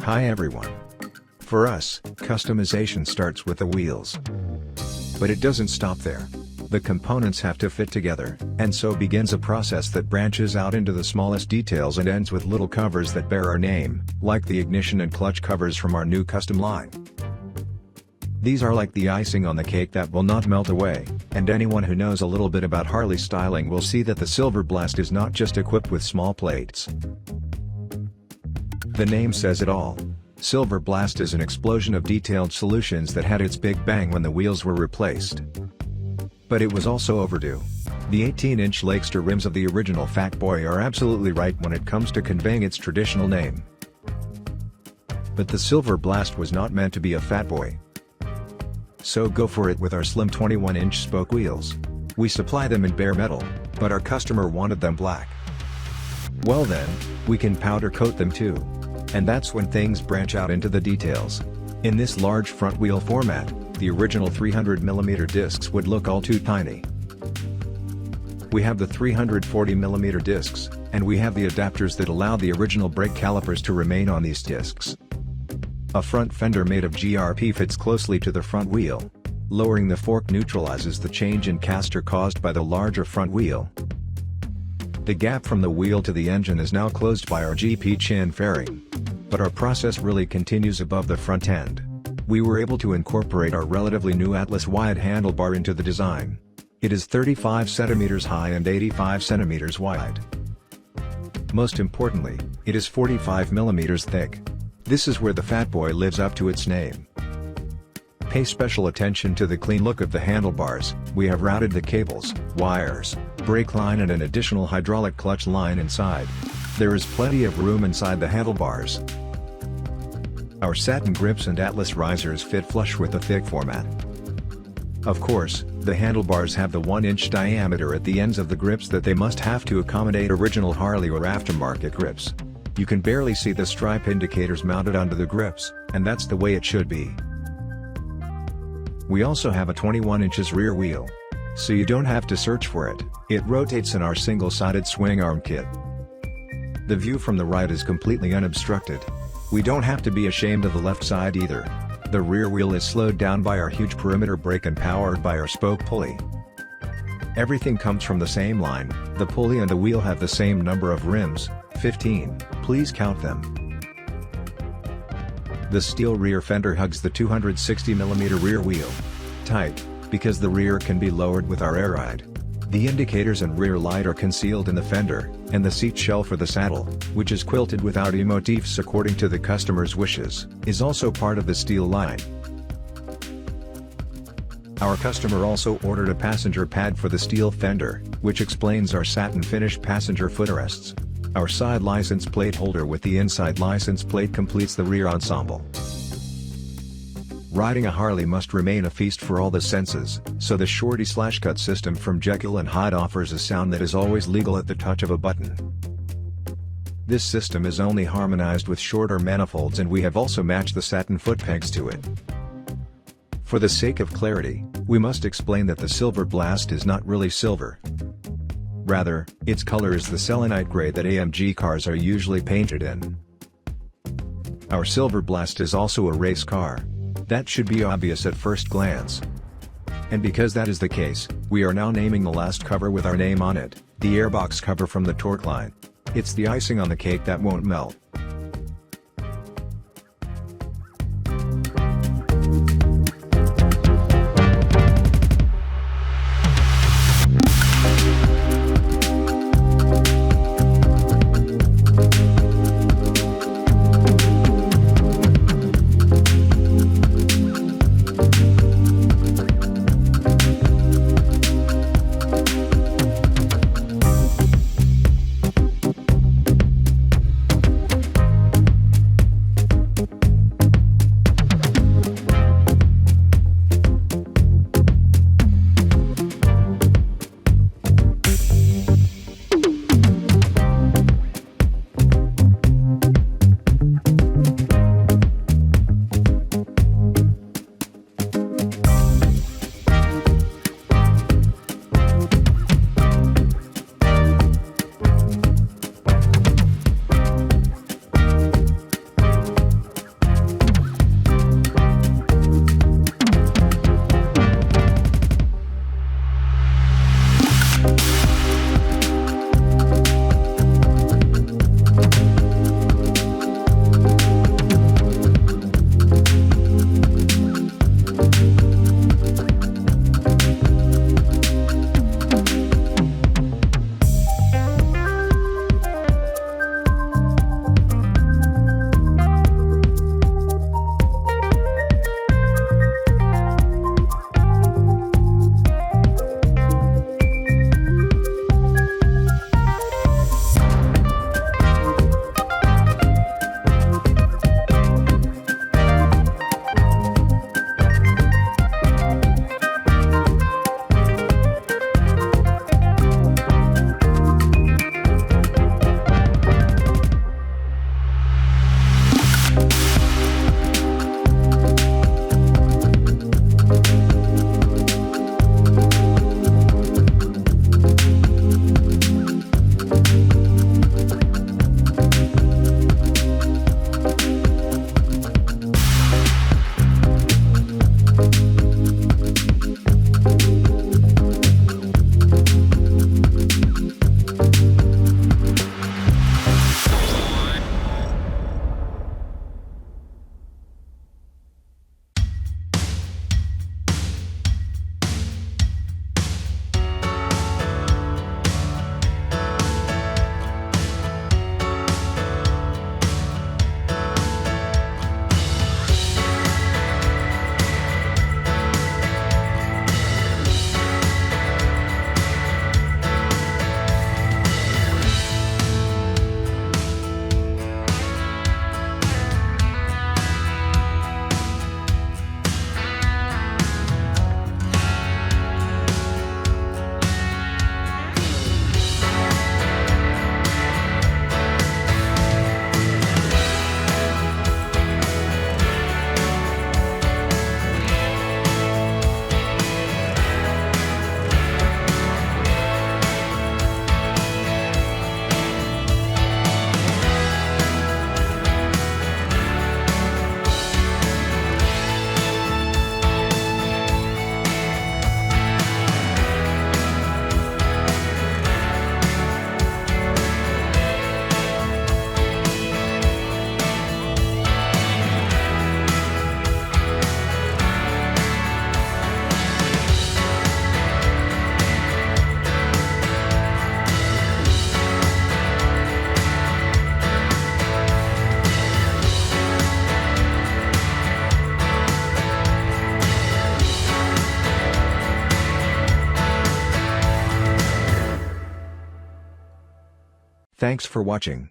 Hi everyone. For us, customization starts with the wheels. But it doesn't stop there. The components have to fit together, and so begins a process that branches out into the smallest details and ends with little covers that bear our name, like the ignition and clutch covers from our new custom line. These are like the icing on the cake that will not melt away, and anyone who knows a little bit about Harley styling will see that the Silver Blast is not just equipped with small plates. The name says it all. Silver Blast is an explosion of detailed solutions that had its big bang when the wheels were replaced. But it was also overdue. The 18-inch Lakester rims of the original Fat Boy are absolutely right when it comes to conveying its traditional name. But the Silver Blast was not meant to be a Fat Boy. So go for it with our slim 21-inch spoke wheels. We supply them in bare metal, but our customer wanted them black. Well then, we can powder coat them too. And that's when things branch out into the details. In this large front wheel format, the original 300mm discs would look all too tiny. We have the 340mm discs, and we have the adapters that allow the original brake calipers to remain on these discs. A front fender made of GRP fits closely to the front wheel. Lowering the fork neutralizes the change in caster caused by the larger front wheel. The gap from the wheel to the engine is now closed by our GP chin fairing. But our process really continues above the front end. We were able to incorporate our relatively new Atlas wide handlebar into the design. It is 35 cm high and 85 cm wide. Most importantly, it is 45 mm thick. This is where the Fat Boy lives up to its name. Pay special attention to the clean look of the handlebars. We have routed the cables, wires, brake line and an additional hydraulic clutch line inside. There is plenty of room inside the handlebars. Our satin grips and Atlas risers fit flush with the thick format. Of course, the handlebars have the 1-inch diameter at the ends of the grips that they must have to accommodate original Harley or aftermarket grips. You can barely see the stripe indicators mounted onto the grips, and that's the way it should be. We also have a 21 inches rear wheel. So you don't have to search for it, it rotates in our single-sided Swingarm kit. The view from the right is completely unobstructed. We don't have to be ashamed of the left side either. The rear wheel is slowed down by our huge perimeter brake and powered by our spoke pulley. Everything comes from the same line, the pulley and the wheel have the same number of rims, 15, please count them. The steel rear fender hugs the 260mm rear wheel. Tight, because the rear can be lowered with our air ride. The indicators and rear light are concealed in the fender, and the seat shell for the saddle, which is quilted without motifs according to the customer's wishes, is also part of the steel line. Our customer also ordered a passenger pad for the steel fender, which explains our satin finish passenger footrests. Our side license plate holder with the inside license plate completes the rear ensemble. Riding a Harley must remain a feast for all the senses, so the shorty/cut system from Jekyll and Hyde offers a sound that is always legal at the touch of a button. This system is only harmonized with shorter manifolds, and we have also matched the satin footpegs to it. For the sake of clarity, we must explain that the Silver Blast is not really silver. Rather, its color is the selenite gray that AMG cars are usually painted in. Our Silver Blast is also a race car. That should be obvious at first glance. And because that is the case, we are now naming the last cover with our name on it, the Airbox cover from the torque line. It's the icing on the cake that won't melt. Thanks for watching.